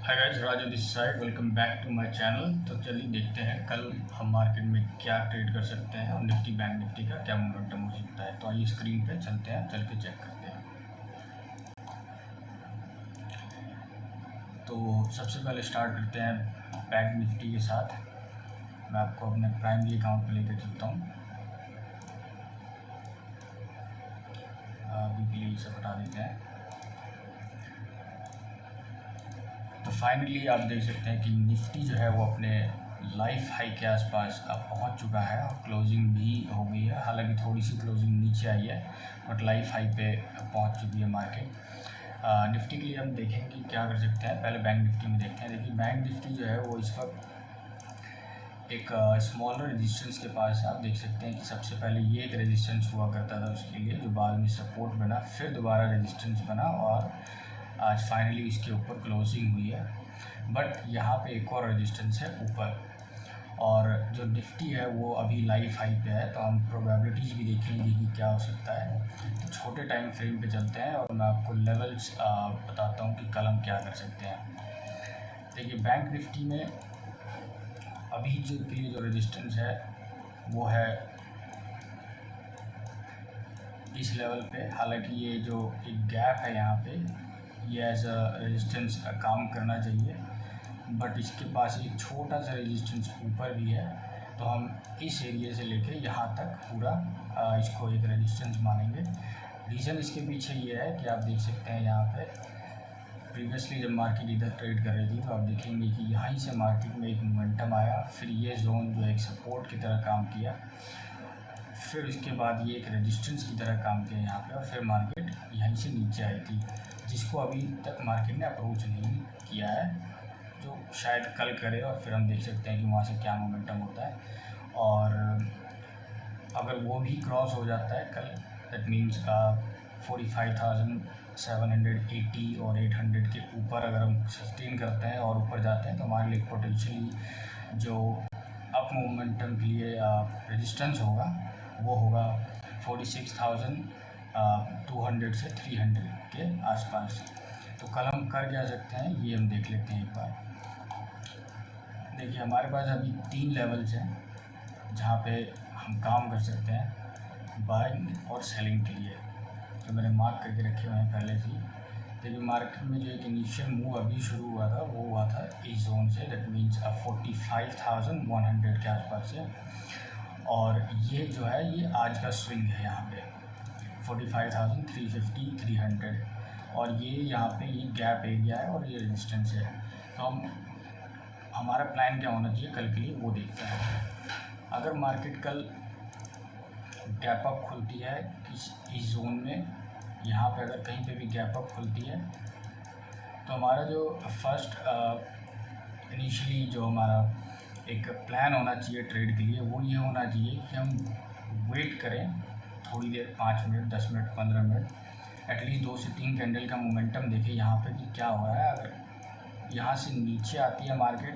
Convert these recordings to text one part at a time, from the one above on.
Hi guys, Raju this side. Welcome back to my channel. तो चलिए देखते हैं कल हम मार्केट में क्या ट्रेड कर सकते हैं और निफ्टी बैंक निफ्टी का क्या मोमेंटम हो सकता है। तो आइए स्क्रीन पे चलते हैं, चल के चेक करते हैं। तो सबसे पहले स्टार्ट करते हैं बैंक निफ्टी के साथ। मैं आपको अपने प्राइमरी अकाउंट पे लेकर चलता हूँ। अभी के लिए इसे हटा देते हैं। तो फाइनली आप देख सकते हैं कि निफ्टी जो है वो अपने लाइफ हाई के आसपास अब पहुंच चुका है और क्लोजिंग भी हो गई है। हालांकि थोड़ी सी क्लोजिंग नीचे आई है, बट लाइफ हाई पे पहुंच चुकी है मार्केट। निफ्टी के लिए हम देखेंगे क्या कर सकते हैं। पहले बैंक निफ्टी में देखते हैं। देखिए बैंक निफ्टी जो है वो इस वक्त एक स्मॉलर रेजिस्टेंस के पास है। आप देख सकते हैं कि सबसे पहले ये एक रेजिस्टेंस हुआ करता था उसके लिए, जो बाद में सपोर्ट बना, फिर दोबारा रेजिस्टेंस बना और आज फाइनली इसके ऊपर क्लोजिंग हुई है। बट यहाँ पे एक और रेजिस्टेंस है ऊपर, और जो निफ्टी है वो अभी लाइफ हाई पे है। तो हम प्रोबेबिलिटीज़ भी देखेंगे कि क्या हो सकता है। तो छोटे टाइम फ्रेम पे चलते हैं और मैं आपको लेवल्स बताता हूँ कि कल हम क्या कर सकते हैं। देखिए बैंक निफ्टी में अभी के लिए जो रेजिस्टेंस है वो है इस लेवल पे। हालांकि ये जो एक गैप है यहाँ पे, ये एज अ रेजिस्टेंस काम करना चाहिए, बट इसके पास एक छोटा सा रेजिस्टेंस ऊपर भी है। तो हम इस एरिया से लेके यहाँ तक पूरा इसको एक रेजिस्टेंस मानेंगे। रीज़न इसके पीछे ये है कि आप देख सकते हैं यहाँ पे प्रीवियसली जब मार्केट इधर ट्रेड कर रही थी तो आप देखेंगे कि यहीं से मार्केट में एक मोमेंटम आया, फिर ये जोन जो एक सपोर्ट की तरह काम किया, फिर उसके बाद ये एक रेजिस्टेंस की तरह काम किया यहाँ पे, और फिर मार्केट यहीं से नीचे आई थी, जिसको अभी तक मार्केट ने अप्रोच नहीं किया है, जो शायद कल करे। और फिर हम देख सकते हैं कि वहाँ से क्या मोमेंटम होता है। और अगर वो भी क्रॉस हो जाता है कल, दैट मीन्स 45,780 और 800 के ऊपर अगर हम सस्टेन करते हैं और ऊपर जाते हैं, तो हमारे लिए पोटेंशियली जो अप मोमेंटम के लिए रेजिस्टेंस होगा वो होगा 46,200 से 300 के आसपास। तो कल हम कर क्या सकते हैं ये हम देख लेते हैं एक बार। देखिए हमारे पास अभी 3 लेवल्स हैं जहाँ पे हम काम कर सकते हैं बाइंग और सेलिंग के लिए, तो मैंने मार्क करके रखे हुए हैं पहले से ही। देखिए मार्केट में जो एक इनिशियल मूव अभी शुरू हुआ था वो हुआ था इस जोन से, दैट मीन्स 45,100 के आसपास से। और ये जो है ये आज का स्विंग है यहाँ पे 45,350 300, और ये यहाँ पे ये गैप एरिया है और ये रेजिस्टेंस है। तो हमारा प्लान क्या होना चाहिए कल के लिए वो देखते हैं। अगर मार्केट कल गैप अप खुलती है इस जोन में, यहाँ पे अगर कहीं पे भी गैप अप खुलती है, तो हमारा जो फर्स्ट इनिशियली जो हमारा एक प्लान होना चाहिए ट्रेड के लिए वो ये होना चाहिए कि हम वेट करें थोड़ी देर, 5 मिनट 10 मिनट 15 मिनट, एटलीस्ट 2 से 3 कैंडल का मोमेंटम देखें यहाँ पे कि क्या हो रहा है। अगर यहाँ से नीचे आती है मार्केट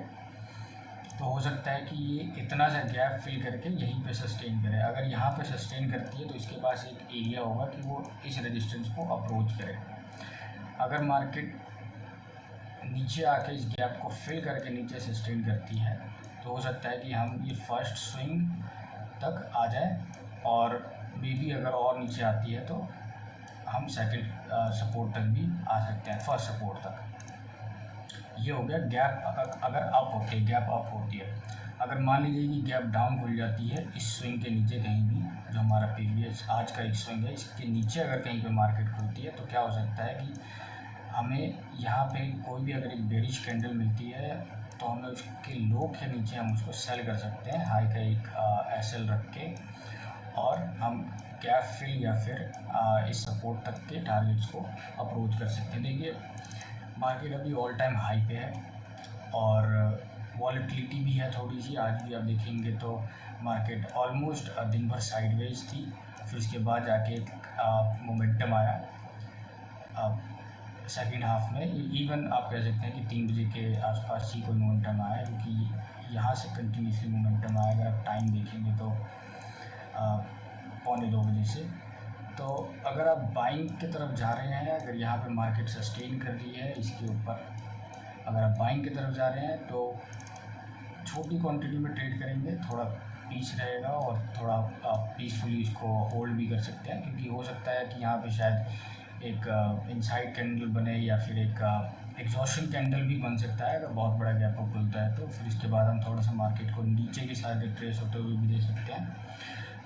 तो हो सकता है कि ये इतना सा गैप फिल करके यहीं पे सस्टेन करे। अगर यहाँ पे सस्टेन करती है तो इसके पास एक एरिया होगा कि वो इस रेजिस्टेंस को अप्रोच करे। अगर मार्केट नीचे आके इस गैप को फिल करके नीचे सस्टेन करती है तो हो सकता है कि हम ये फर्स्ट स्विंग तक आ जाए, और मे बी अगर और नीचे आती है तो हम सेकंड सपोर्ट तक भी आ सकते हैं, फर्स्ट सपोर्ट तक। ये हो गया गैप अगर अप होती है, गैप अप होती है। अगर मान लीजिए कि गैप डाउन खुल जाती है इस स्विंग के नीचे कहीं भी, जो हमारा प्रीवियस आज का एक स्विंग है इसके नीचे अगर कहीं पे मार्केट खुलती है, तो क्या हो सकता है कि हमें यहाँ पे कोई भी अगर एक बेरिश कैंडल मिलती है तो हमें उसके लो के नीचे हम उसको सेल कर सकते हैं हाई का एक एसएल रख के, और हम गैप फिल या फिर इस सपोर्ट तक के टारगेट्स को अप्रोच कर सकते हैं। देखिए मार्केट अभी ऑल टाइम हाई पे है और वॉलेटिलिटी भी है थोड़ी सी। आज भी आप देखेंगे तो मार्केट ऑलमोस्ट दिन भर साइडवेज थी, फिर उसके बाद जाके मोमेंटम आया सेकेंड हाफ में। इवन आप कह सकते हैं कि 3 बजे के आसपास ही कोई मोमेंटम आया, क्योंकि यहाँ से कंटिन्यूसली मोमेंटम आया। अगर आप टाइम देखेंगे तो 1:45 बजे से। तो अगर आप बाइंग की तरफ जा रहे हैं, अगर यहाँ पे मार्केट सस्टेन कर रही है इसके ऊपर अगर आप बाइंग की तरफ जा रहे हैं तो छोटी क्वांटिटी में ट्रेड करेंगे, थोड़ा पीस रहेगा और थोड़ा आप पीसफुली इसको होल्ड भी कर सकते हैं, क्योंकि हो सकता है कि यहाँ पे शायद एक इनसाइड कैंडल बने या फिर एक एग्जॉशन कैंडल भी बन सकता है। अगर बहुत बड़ा गैप अप खुलता है तो फिर इसके बाद हम थोड़ा सा मार्केट को नीचे के साथ रिट्रेस होते हुए भी देख सकते हैं।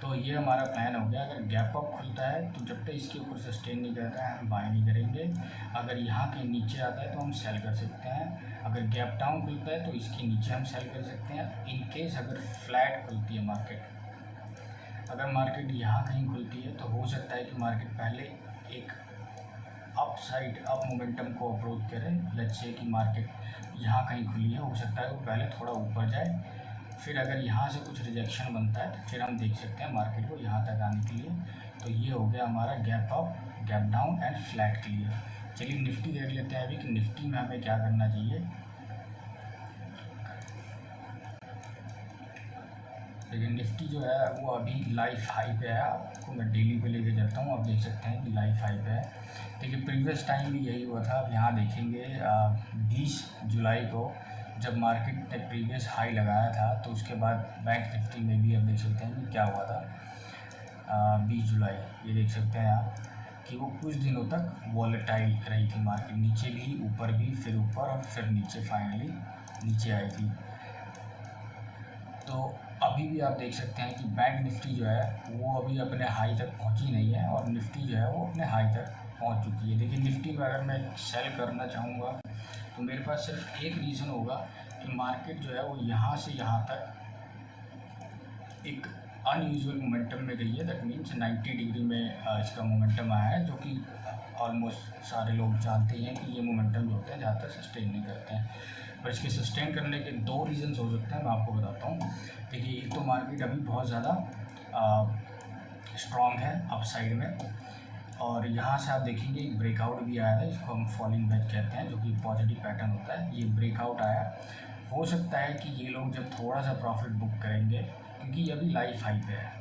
तो ये हमारा प्लान हो गया। अगर गैप अप खुलता है तो जब तक इसके ऊपर सस्टेन नहीं करता है हम बाय नहीं करेंगे। अगर यहाँ के नीचे आता है तो हम सेल कर सकते हैं। अगर गैप डाउन खुलता है तो इसके नीचे हम सेल कर सकते हैं। इन केस अगर फ्लैट खुलती है मार्केट, अगर मार्केट यहाँ कहीं खुलती है तो हो सकता है कि मार्केट पहले एक अप साइड अप मोमेंटम को अप्रोच करें। लेट्स से कि मार्केट यहाँ कहीं खुली है, हो सकता है वो पहले थोड़ा ऊपर जाए, फिर अगर यहाँ से कुछ रिजेक्शन बनता है तो फिर हम देख सकते हैं मार्केट को यहाँ तक आने के लिए। तो ये हो गया हमारा gap up, gap down and flat के लिए। चलिए निफ्टी देख लेते हैं अभी कि निफ्टी में हमें क्या करना चाहिए। लेकिन निफ्टी जो है वो अभी लाइफ हाई पे है। आपको मैं डेली पे लेके चलता हूँ, आप देख सकते हैं कि लाइफ हाई पे है। देखिए प्रीवियस टाइम भी यही हुआ था। अब यहाँ देखेंगे 20 जुलाई को जब मार्केट ने प्रीवियस हाई लगाया था तो उसके बाद बैंक निफ्टी में भी आप देख सकते हैं कि क्या हुआ था। 20 जुलाई ये देख सकते हैं आप कि वो कुछ दिनों तक वॉलेटाइल रही थी मार्केट, नीचे भी ऊपर भी, फिर ऊपर और फिर नीचे, फाइनली नीचे आई थी। तो अभी भी आप देख सकते हैं कि बैंक निफ्टी जो है वो अभी अपने हाई तक पहुंची नहीं है और निफ्टी जो है वो अपने हाई तक पहुंच चुकी है। देखिए निफ्टी में अगर मैं सेल करना चाहूँगा तो मेरे पास सिर्फ एक रीज़न होगा कि मार्केट जो है वो यहाँ से यहाँ तक एक अनयूजुअल मोमेंटम में गई है। दैट मीन्स 90 डिग्री में इसका मोमेंटम आया है, जो कि ऑलमोस्ट सारे लोग जानते हैं कि ये मोमेंटम जो होता है ज़्यादातर सस्टेन नहीं करते हैं। पर इसके सस्टेन करने के दो रीज़न्स हो सकते हैं, मैं आपको बताता हूँ। देखिए एक तो मार्केट अभी बहुत ज़्यादा स्ट्रॉन्ग है अप साइड में, और यहाँ से आप देखेंगे एक ब्रेकआउट भी आया है, इसको हम फॉलिंग वेज कहते हैं, जो कि पॉजिटिव पैटर्न होता है। ये ब्रेकआउट आया, हो सकता है कि ये लोग जब थोड़ा सा प्रॉफिट बुक करेंगे, क्योंकि ये अभी लाइफ हाई पे है,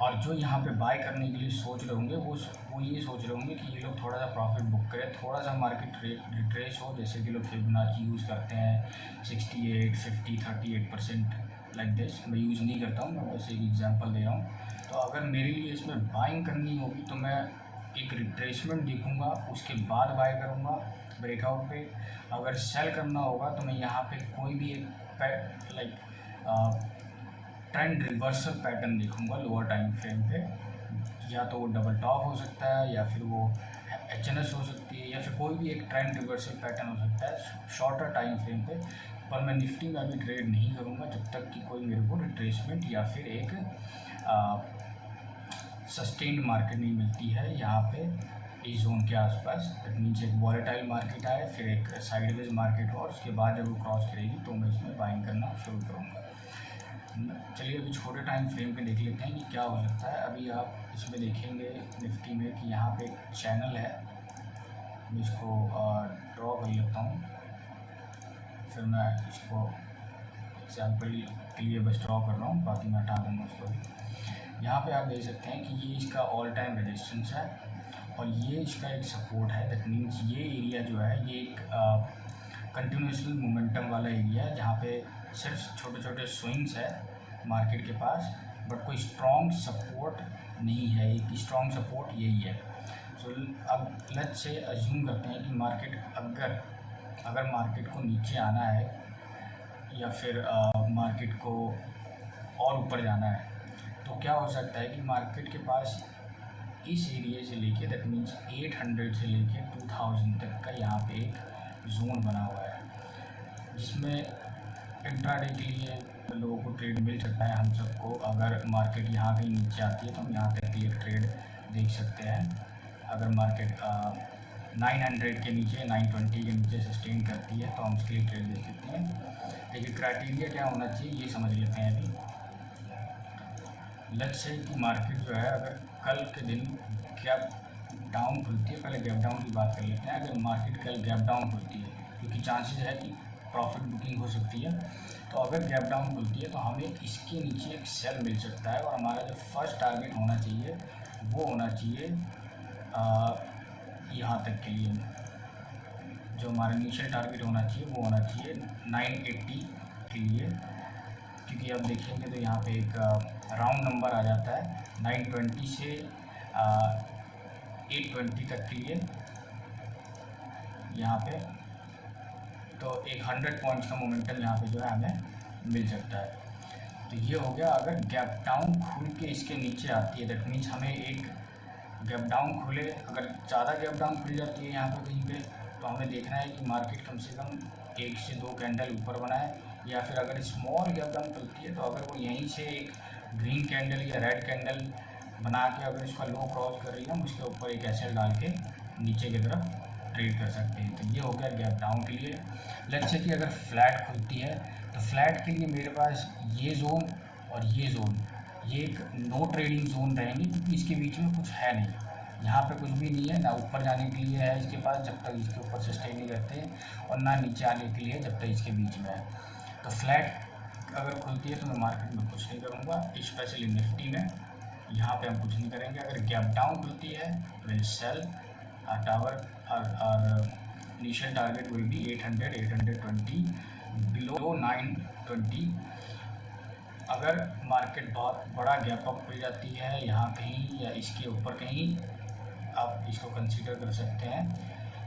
और जो यहाँ पे बाय करने के लिए सोच रहे होंगे वो ये सोच रहे होंगे कि ये लोग थोड़ा सा प्रॉफिट बुक करें, थोड़ा सा मार्केट रिट्रेस हो, जैसे कि लोग फिबोनाची यूज़ करते हैं 68, 50, 38% लाइक दिस। मैं यूज़ नहीं करता हूँ, मैं बस एक एग्जांपल दे रहा हूँ। तो अगर मेरे लिए इसमें बाइंग करनी होगी तो मैं एक रिट्रेसमेंट देखूँगा, उसके बाद बाय करूँगा ब्रेकआउट पे। अगर सेल करना होगा तो मैं यहाँ पे कोई भी एक लाइक ट्रेंड रिवर्सल पैटर्न देखूंगा लोअर टाइम फ्रेम पे, या तो वो डबल टॉप हो सकता है, या फिर वो एचएनएस हो सकती है, या फिर कोई भी एक ट्रेंड रिवर्सल पैटर्न हो सकता है शॉर्टर टाइम फ्रेम पे। पर मैं निफ्टी में अभी ट्रेड नहीं करूंगा जब तक कि कोई मेरे को रिट्रेसमेंट या फिर एक सस्टेन्ड मार्केट नहीं मिलती है यहाँ पे इस जोन के आसपास। दैट मीन्स एक वॉलेटाइल मार्केट आए, फिर एक साइडवेज मार्केट हो, और उसके बाद जब वो क्रॉस करेगी तो मैं इसमें बाइंग करना शुरू करूँगा। चलिए अभी छोटे टाइम फ्रेम पे देख लेते हैं कि क्या हो सकता है। अभी आप इसमें देखेंगे निफ्टी में कि यहाँ पे एक चैनल है, मैं इसको ड्रॉ कर लेता हूँ, फिर मैं इसको एग्जाम्पल के लिए बस ड्रॉ कर रहा हूँ, बाकी मैं हटा दूँगा उसको भी। यहाँ पे आप देख सकते हैं कि ये इसका ऑल टाइम रेजिस्टेंस है और ये इसका एक सपोर्ट है। दैट मीन्स ये एरिया जो है ये एक कंटिन्यूसली मोमेंटम वाला एरिया है, जहाँ पे सिर्फ छोटे छोटे स्विंग्स है मार्केट के पास, बट कोई स्ट्रॉन्ग सपोर्ट नहीं है। एक स्ट्रॉन्ग सपोर्ट यही है। सो अब लेट्स से अज्यूम करते हैं कि मार्केट अगर मार्केट को नीचे आना है या फिर मार्केट को और ऊपर जाना है, तो क्या हो सकता है कि मार्केट के पास इस एरिया से लेके, दैट मीन्स 800 से लेके 2000 तक का यहाँ पे एक जोन बना हुआ है, जिसमें इंट्राडे के लिए लोगों को ट्रेड मिल सकता है। हम सबको अगर मार्केट यहाँ कहीं नीचे आती है तो हम यहाँ तक की एक ट्रेड देख सकते हैं। अगर मार्केट 900 के नीचे, 920 के नीचे सस्टेन करती है तो हम उसके लिए ट्रेड देख सकते हैं। लेकिन क्राइटेरिया क्या होना चाहिए ये समझ लेते हैं अभी। लेट्स से कि मार्केट जो है अगर कल के दिन गैप डाउन खुलती है, पहले गैप डाउन की बात कर लेते हैं। अगर मार्केट कल गैप डाउन खुलती है, क्योंकि चांसेस है कि प्रॉफिट बुकिंग हो सकती है, तो अगर गैप डाउन खुलती है तो हमें इसके नीचे एक सेल मिल सकता है, और हमारा जो फर्स्ट टारगेट होना चाहिए वो होना चाहिए यहाँ तक के लिए, जो हमारा इनिशियल टारगेट होना चाहिए वो होना चाहिए 980 के लिए, क्योंकि अब देखेंगे तो यहाँ पे एक राउंड नंबर आ जाता है 920 से 820 तक के लिए यहाँ पे, तो एक 100 पॉइंट्स का मोमेंटम यहाँ पे जो है हमें मिल सकता है। तो ये हो गया अगर गैप डाउन खुल के इसके नीचे आती है, दैट मीन्स हमें एक गैप डाउन खुले, अगर ज़्यादा गैप डाउन खुल जाती है यहाँ पे कहीं पे, तो हमें देखना है कि मार्केट कम से कम 1 से 2 कैंडल ऊपर बनाए, या फिर अगर स्मॉल गैप डाउन खुलती है तो अगर वो यहीं से एक ग्रीन कैंडल या रेड कैंडल बना के अगर इसका लो क्रॉस कर रही है, हम उसके ऊपर एक एसएल डाल के नीचे की तरफ ट्रेड कर सकते हैं। तो ये हो गया गैप डाउन के लिए। लेट्स से कि अगर फ्लैट खुलती है तो फ्लैट के लिए मेरे पास ये जोन और ये जोन, ये एक नो ट्रेडिंग जोन रहेंगे, क्योंकि इसके बीच में कुछ है नहीं, यहाँ पे कुछ भी नहीं है, ना ऊपर जाने के लिए है इसके पास जब तक इसके ऊपर से स्टे नहीं करते हैं, और ना नीचे आने के लिए जब तक इसके बीच में है। तो फ्लैट अगर खुलती है तो मैं मार्केट में कुछ नहीं करूँगा, स्पेशली निफ्टी में यहाँ पे हम कुछ नहीं करेंगे। अगर गैप डाउन खुलती है विल सेल टावर और initial target will be 800 820 below 920। अगर मार्केट बहुत बड़ा गैप अप हो जाती है यहाँ कहीं या इसके ऊपर कहीं, आप इसको कंसीडर कर सकते हैं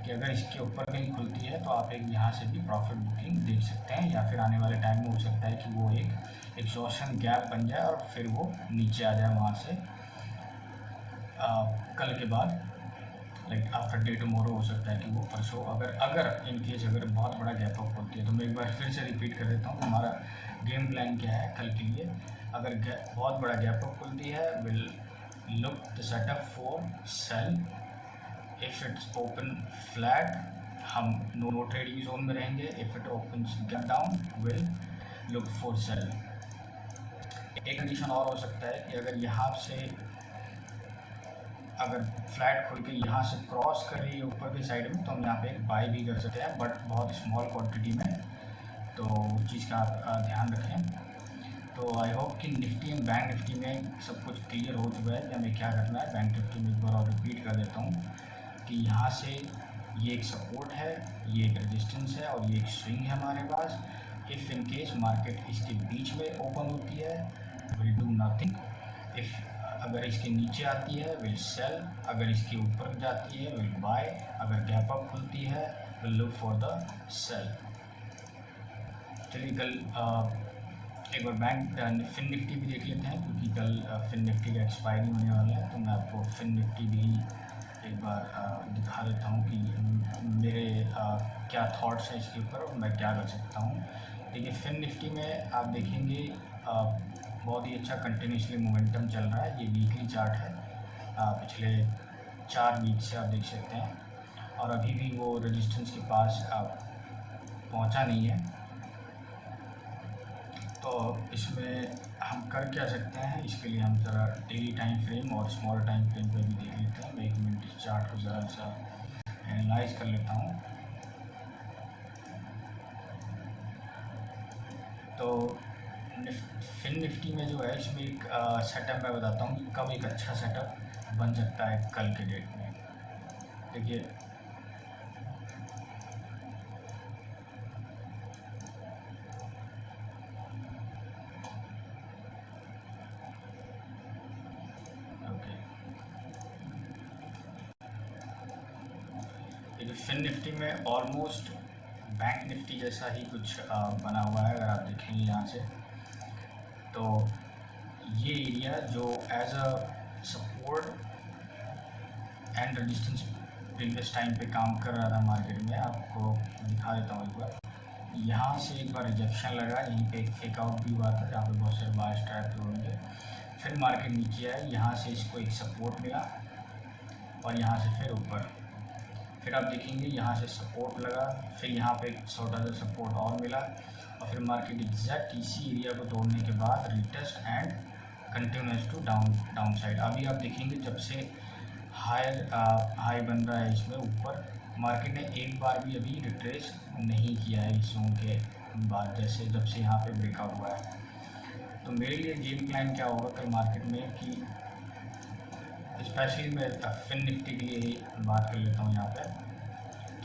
कि अगर इसके ऊपर कहीं खुलती है तो आप एक यहाँ से भी प्रॉफिट बुकिंग देख सकते हैं, या फिर आने वाले टाइम में हो सकता है कि वो एक एग्जॉशन गैप बन जाए और फिर वो नीचे आ जाए वहाँ से कल के बाद, लाइक आफ्टर डे टुमारो हो सकता है कि वो परसों, अगर इन केस अगर बहुत बड़ा गैप अप होती है। तो मैं एक बार फिर से रिपीट कर देता हूँ हमारा गेम प्लान क्या है कल के लिए। अगर बहुत बड़ा गैप अप खुलती है will look the setup for sale, if it's open flat हम नो ट्रेडिंग जोन में रहेंगे, if it opens gap down will look for sale. एक कंडीशन और हो सकता है कि अगर यहाँ से अगर फ्लैट खुल के यहाँ से क्रॉस कर रही है ऊपर की साइड में, तो हम यहाँ पे एक बाई भी कर सकते हैं, बट बहुत स्मॉल क्वांटिटी में, तो उस चीज़ का आप ध्यान रखें। तो आई होप कि निफ्टी एंड बैंक निफ्टी में सब कुछ क्लियर हो चुका है कि हमें क्या करना है। बैंक निफ्टी में एक बार और रिपीट कर देता हूँ कि यहाँ से ये एक सपोर्ट है, ये एक रेजिस्टेंस है और ये एक स्विंग है हमारे पास। इफ़ इन केस मार्केट इसके बीच में ओपन होती है विल डू नथिंग, इफ़ अगर इसके नीचे आती है विल सेल, अगर इसके ऊपर जाती है विल बाय, अगर गैप अप खुलती है will look for the sell. चलिए कल एक बार बैंक फिन निफ्टी भी देख लेते हैं, क्योंकि कल फिन निफ्टी का एक्सपायरी होने वाला है, तो मैं आपको फिन निफ्टी भी एक बार दिखा देता हूँ कि मेरे क्या थॉट्स हैं इसके ऊपर और मैं क्या कर सकता हूँ। देखिए फिन निफ्टी में आप देखेंगे बहुत ही अच्छा कंटिन्यूसली मोमेंटम चल रहा है। ये वीकली चार्ट है, पिछले 4 वीक से आप देख सकते हैं, और अभी भी वो रेजिस्टेंस के पास पहुंचा नहीं है। तो इसमें हम कर क्या सकते हैं, इसके लिए हम ज़रा डेली टाइम फ्रेम और स्मॉल टाइम फ्रेम पे भी देख लेते हैं। मैं 1 मिनट इस चार्ट को ज़रा सा एनालाइज कर लेता हूँ। तो फिन निफ्टी में जो है इसमें एक सेटअप मैं बताता हूँ कि कब एक अच्छा सेटअप बन सकता है कल के डेट में। देखिए फिन निफ्टी में ऑलमोस्ट बैंक निफ्टी जैसा ही कुछ बना हुआ है। अगर आप देखेंगे यहाँ से, तो ये एरिया जो as a support and resistance previous time पे काम कर रहा था मार्केट में, आपको दिखा देता हूँ एक बार। यहाँ से एक बार रिजेक्शन लगा, यहीं पे एक फेक आउट भी हुआ था जहाँ पे बहुत सारे बाय स्ट्राइक होंगे। फिर मार्केट नीचे आया, यहाँ से इसको एक सपोर्ट मिला और यहाँ से फिर ऊपर, फिर आप देखेंगे यहाँ से सपोर्ट लगा, फिर यहाँ पे एक छोटा सा सपोर्ट और मिला, और फिर मार्केट एग्जैक्ट इसी एरिया को तोड़ने के बाद retest and continues to down side. अभी आप देखेंगे जब से हाई बन रहा है इसमें ऊपर, मार्केट ने एक बार भी अभी रिट्रेस नहीं किया है इस जोन के बाद, जैसे जब से यहाँ पे ब्रेकआउट हुआ है। तो मेरे लिए गेम प्लान क्या होगा कल मार्केट में, कि स्पेशली मैं फिन निफ्टी के लिए ही बात कर लेता हूँ यहाँ पे,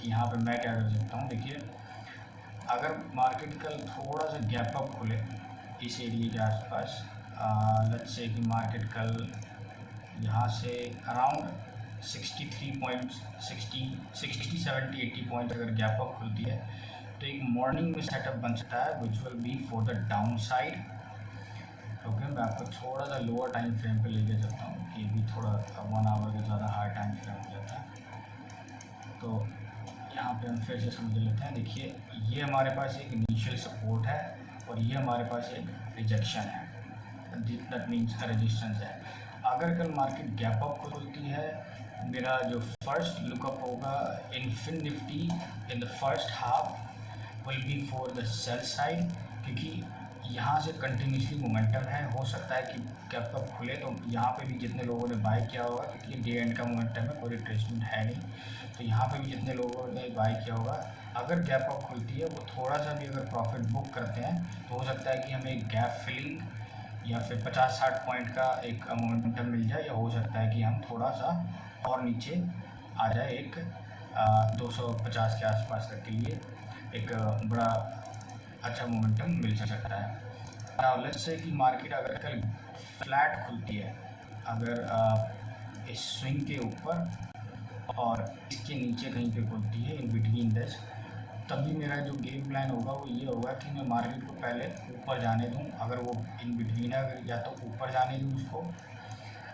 कि यहाँ पे मैं क्या कर सकता हूँ। देखिए, अगर मार्केट कल थोड़ा सा गैप अप खुले इस एरिया के आसपास, लेट्स से कि मार्केट कल यहाँ से अराउंड 60-70-80 पॉइंट अगर गैप अप खुलती है तो एक मॉर्निंग में सेटअप बन सकता है which will be for the down side. Okay, मैं आपको थोड़ा सा लोअर टाइम फ्रेम पे लेके चलता हूँ कि भी थोड़ा 1 आवर का ज़्यादा हार्ड टाइम फ्रेम हो जाता है। तो यहाँ पे हम फिर से समझ लेते हैं। देखिए, ये हमारे पास एक इनिशियल सपोर्ट है और ये हमारे पास एक रिजेक्शन है, दैट मीन्स रेजिस्टेंस है। अगर कल मार्केट गैप अप खुलती है, मेरा जो फर्स्ट लुकअप होगा in FinNifty in the first half will be for the sell side, क्योंकि यहाँ से कंटिन्यूसली मोमेंटम है। हो सकता है कि गैप अप खुले तो यहाँ पे भी जितने लोगों ने बाय किया होगा, क्योंकि डे एंड का मोमेंटम है, कोई रिट्रेसमेंट है नहीं, तो यहाँ पे भी जितने लोगों ने बाय किया होगा, अगर गैप अप खुलती है वो थोड़ा सा भी अगर प्रॉफिट बुक करते हैं तो हो सकता है कि हमें एक गैप फिलिंग या फिर 50-60 पॉइंट का एक मोमेंटम मिल जाए, या हो सकता है कि हम थोड़ा सा और नीचे आ जाए, एक 250 के आसपास तक के लिए एक बड़ा अच्छा मोमेंटम मिल सकता है। नाउ लेट्स से कि मार्केट अगर कल फ्लैट खुलती है, अगर इस स्विंग के ऊपर और इसके नीचे कहीं पे खुलती है इन बिटवीन दिस, तभी मेरा जो गेम प्लान होगा वो ये होगा कि मैं मार्केट को पहले ऊपर जाने दूं। अगर वो इन बिटवीन है, अगर या तो ऊपर जाने दूं उसको,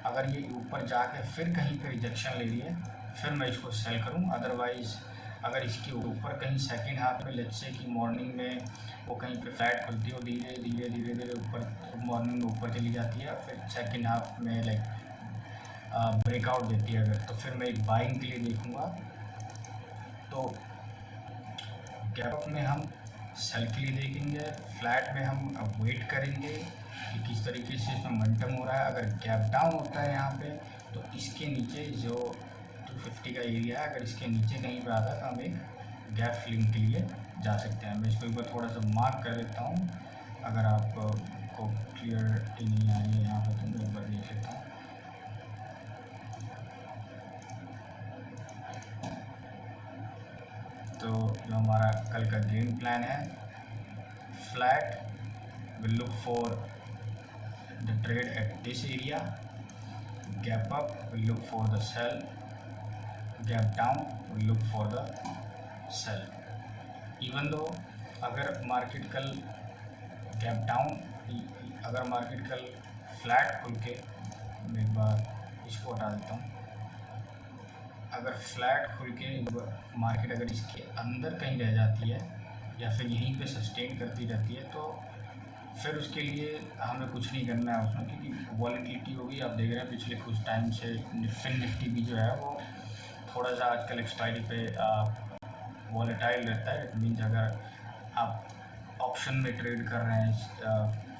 अगर ये ऊपर जाके फिर कहीं पे रिजेक्शन ले रही है फिर मैं इसको सेल करूं। अदरवाइज़ अगर इसके ऊपर कहीं सेकंड हाफ में, लेट्स से कि मॉर्निंग में वो कहीं पे फ्लैट खुलती है, धीरे धीरे धीरे धीरे ऊपर मॉर्निंग में ऊपर चली जाती है, फिर सेकंड हाफ में लाइक ब्रेकआउट देती है अगर, तो फिर मैं एक बाइंग के लिए देखूंगा। तो गैप अप में हम सेल के लिए देखेंगे, फ्लैट में हम वेट करेंगे कि किस तरीके से इसमें मोमेंटम हो रहा है। अगर गैप डाउन होता है यहाँ पे तो इसके नीचे जो 250 का एरिया है, अगर इसके नीचे कहीं पर आता है तो हम एक गैप फिलिंग के लिए जा सकते हैं। मैं इसको एक बार थोड़ा सा मार्क कर देता हूँ, अगर आपको क्लियरिटी नहीं आ रही है यहाँ पर तो मैं एक बार देख लेता हूँ। तो जो हमारा कल का गेम प्लान है, flat will look for the trade at this area, gap up will look for the sell, gap down will look for the sell. Even though अगर मार्केट कल गैप डाउन, अगर मार्केट कल flat खुल के, मैं एक बार इसको हटा देता हूँ, अगर फ्लैट खुल के मार्केट अगर इसके अंदर कहीं रह जाती है या फिर यहीं पे सस्टेन करती रहती है तो फिर उसके लिए हमें कुछ नहीं करना है उसमें, क्योंकि वॉलेटिलिटी होगी। आप देख रहे हैं पिछले कुछ टाइम से फिन निफ्टी भी जो है वो थोड़ा सा आजकल एक्सपायरी पे वॉलेटाइल रहता है। इट मीन्स अगर आप ऑप्शन में ट्रेड कर रहे हैं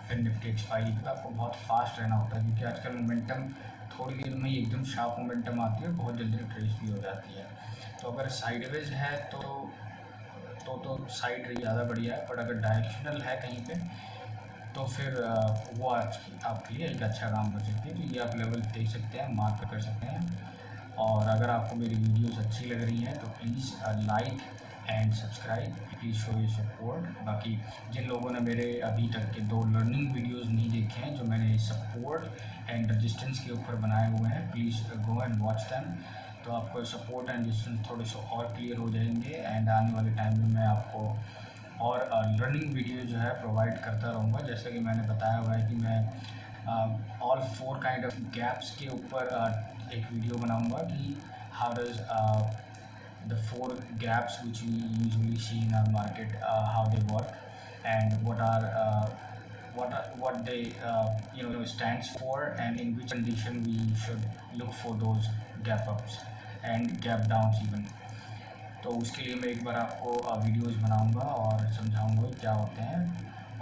फिन निफ्टी एक्सपायरी पे, आपको बहुत फास्ट रहना होता है, क्योंकि आजकल मोमेंटम थोड़ी देर में ही एकदम शार्प मोमेंटम आती है, बहुत जल्दी ट्रेस भी हो जाती है। तो अगर साइडवेज है तो साइड ज़्यादा बढ़िया है, बट अगर डायरेक्शनल है कहीं पे तो फिर वो आपके लिए एक अच्छा काम कर सकती है। तो ये आप लेवल देख सकते हैं, मार्क कर सकते हैं। और अगर आपको मेरी वीडियोस अच्छी लग रही हैं तो please like and subscribe, please show your support. बाकी जिन लोगों ने मेरे अभी तक के 2 लर्निंग वीडियोस नहीं देखे हैं जो मैंने सपोर्ट एंड रेजिस्टेंस के ऊपर बनाए हुए हैं, please go and watch them. तो आपको सपोर्ट एंड रेजिस्टेंस थोड़े से और क्लियर हो जाएंगे, एंड आने वाले टाइम में मैं आपको और लर्निंग वीडियो जो है प्रोवाइड करता रहूँगा। जैसा कि मैंने बताया हुआ है कि मैं ऑल 4 काइंड ऑफ गैप्स के ऊपर एक वीडियो बनाऊँगा कि how does the 4 gaps which we usually see in our market, how they work and what they stands for, and in which condition we should look for those gap ups and gap downs even। तो उसके लिए मैं एक बार आपको videos बनाऊंगा और समझाऊंगा क्या होते हैं,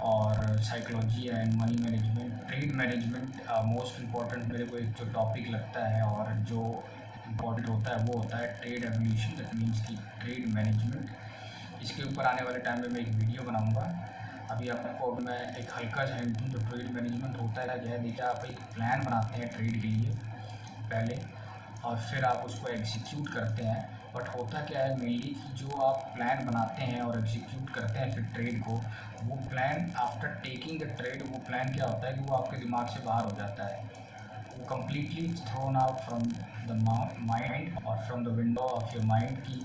और psychology and money management, trade management most important मेरे को एक जो टॉपिक लगता है और जो इम्पॉर्टेंट होता है वो होता है ट्रेड एवोल्यूशन, दैट मीन्स की ट्रेड मैनेजमेंट। इसके ऊपर आने वाले टाइम में मैं एक वीडियो बनाऊंगा। अभी आपको मैं एक हल्का सा हिंट दूँ, जो ट्रेड मैनेजमेंट होता है क्या है। देखिए, आप एक प्लान बनाते हैं ट्रेड के लिए पहले, और फिर आप उसको एग्जीक्यूट करते हैं, बट होता क्या है मेनली कि जो आप प्लान बनाते हैं और एग्जीक्यूट करते हैं फिर ट्रेड को, वो plan after taking the trade वो प्लान क्या होता है कि वो आपके दिमाग से बाहर हो जाता है, वो completely thrown out from the mind और from the window of your mind की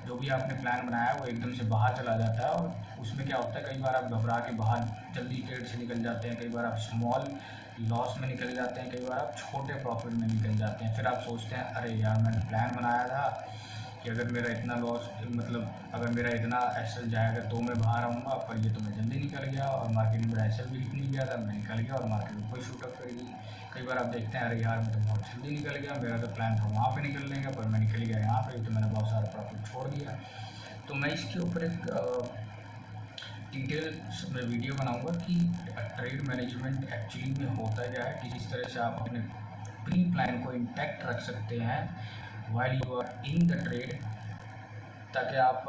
जो भी आपने प्लान बनाया वो एकदम से बाहर चला जाता है। और उसमें क्या होता है कई बार आप घबरा के बाहर जल्दी ट्रेड से निकल जाते हैं, कई बार आप स्मॉल लॉस में निकल जाते हैं, कई बार आप छोटे प्रॉफिट में निकल जाते हैं। फिर आप सोचते हैं अरे यार मैंने प्लान बनाया था कि अगर मेरा इतना लॉस मतलब अगर मेरा इतना एसएल जाएगा तो मैं बाहर आऊँगा, पर ये तो मैं जल्दी निकल गया और मार्केट में मेरा एसएल भी नहीं गया था, मैं निकल गया और मार्केट ऊपर शूट अप करेगी। कई बार आप देखते हैं अरे यार मैं तो बहुत जल्दी निकल गया, मेरा तो प्लान था वहाँ पे निकलने का, पर मैं निकल गया यहाँ पे, तो मैंने बहुत सारा प्रॉफिट छोड़ दिया। तो मैं इसके ऊपर एक डिटेल में वीडियो बनाऊंगा कि ट्रेड मैनेजमेंट एक्चुअली में होता क्या है, किस तरह से आप अपने प्री प्लान को इंटैक्ट रख सकते हैं while you are in the trade, ताकि आप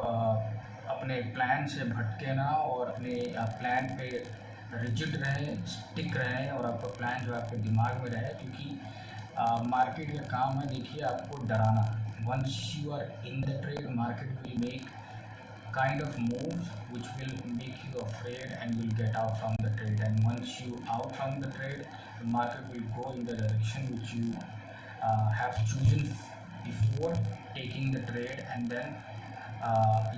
अपने प्लान से भटके ना और अपने प्लान पे रिजिड रहें, स्टिक रहें और आपका प्लान जो आपके दिमाग में रहे। क्योंकि मार्केट का काम है देखिए आपको डराना। Once you are in the trade market will make kind of moves which will make you afraid and you'll get out from the trade, and once you out from the trade the market will go in the direction which you have chosen before taking the trade, and then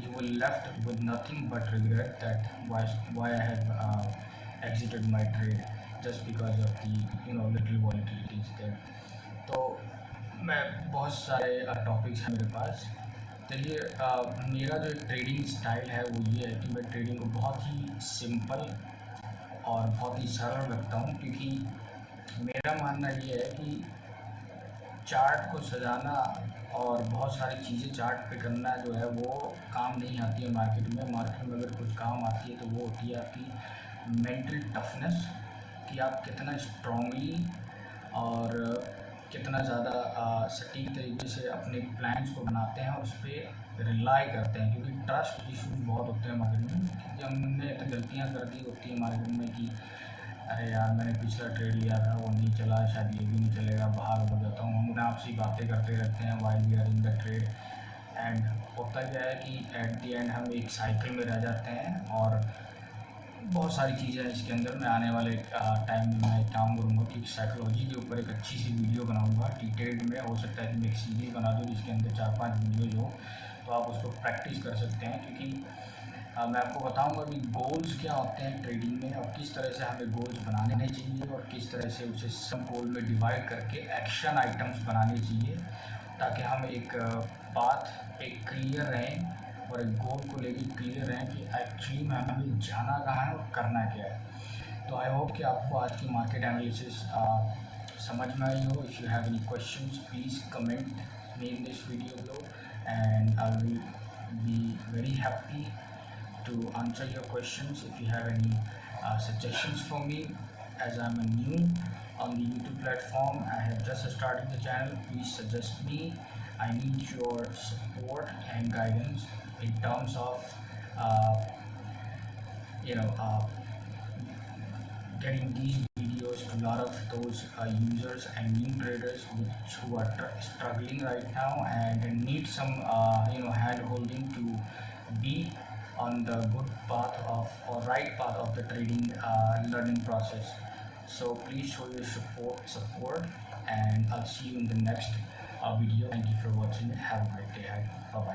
you will left with nothing but regret that why I have exited my trade just because of the little volatilities there. तो मैं बहुत सारे topics हैं मेरे पास। चलिए मेरा जो trading style है वो ये है कि मैं ट्रेडिंग को बहुत ही सिंपल और बहुत ही सरल रखता हूँ, क्योंकि मेरा मानना ये है कि चार्ट को सजाना और बहुत सारी चीज़ें चार्ट पे करना जो है वो काम नहीं आती है मार्केट में। मार्केट में अगर कुछ काम आती है तो वो होती है आपकी मेंटल टफनेस, कि आप कितना स्ट्रांगली और कितना ज़्यादा सटीक तरीके से अपने प्लान्स को बनाते हैं और उस पर रिलाई करते हैं। क्योंकि ट्रस्ट इशूज़ बहुत होते हैं मार्केट में कि हमने इतनी गलतियाँ कर दी होती है मार्केट में कि अरे यार मैंने पिछला ट्रेड लिया था वो नहीं चला, शायद ये भी नहीं चलेगा, बाहर हो जाता हूँ। हम आपसी बातें करते रहते हैं while we are in the trade, and होता क्या है कि एट द एंड हम एक साइकिल में रह जाते हैं। और बहुत सारी चीज़ें हैं इसके अंदर। मैं आने वाले टाइम में मैं काम करूँगा कि साइकोलॉजी के ऊपर एक अच्छी सी वीडियो बनाऊँगा डिटेल्ड में। हो सकता है कि मैं एक सीरीज़ बना दूँ जिसके अंदर 4-5 वीडियोज़ हो, तो आप उसको प्रैक्टिस कर सकते हैं। क्योंकि मैं आपको बताऊंगा कि गोल्स क्या होते हैं ट्रेडिंग में और किस तरह से हमें गोल्स बनाने चाहिए और किस तरह से उसे सब गोल में डिवाइड करके एक्शन आइटम्स बनाने चाहिए, ताकि हम एक पाथ एक क्लियर रहें और एक गोल को लेके क्लियर रहें कि एक्चुअली में हमें जाना कहाँ है और करना क्या है। तो आई होप कि आपको आज की मार्केट एनालिसिस समझ में आई हो। If you have any questions please comment me in this video below, and I will be very happy to answer your questions. If you have any suggestions for me, as I'm a new on the YouTube platform, I have just started the channel, please suggest me. I need your support and guidance in terms of getting these videos to a lot of those users and new traders who are struggling right now and need some hand holding to be on the good path of or right path of the trading learning process. So please show your support, and I'll see you in the next video. Thank you for watching. Have a great day. Bye bye.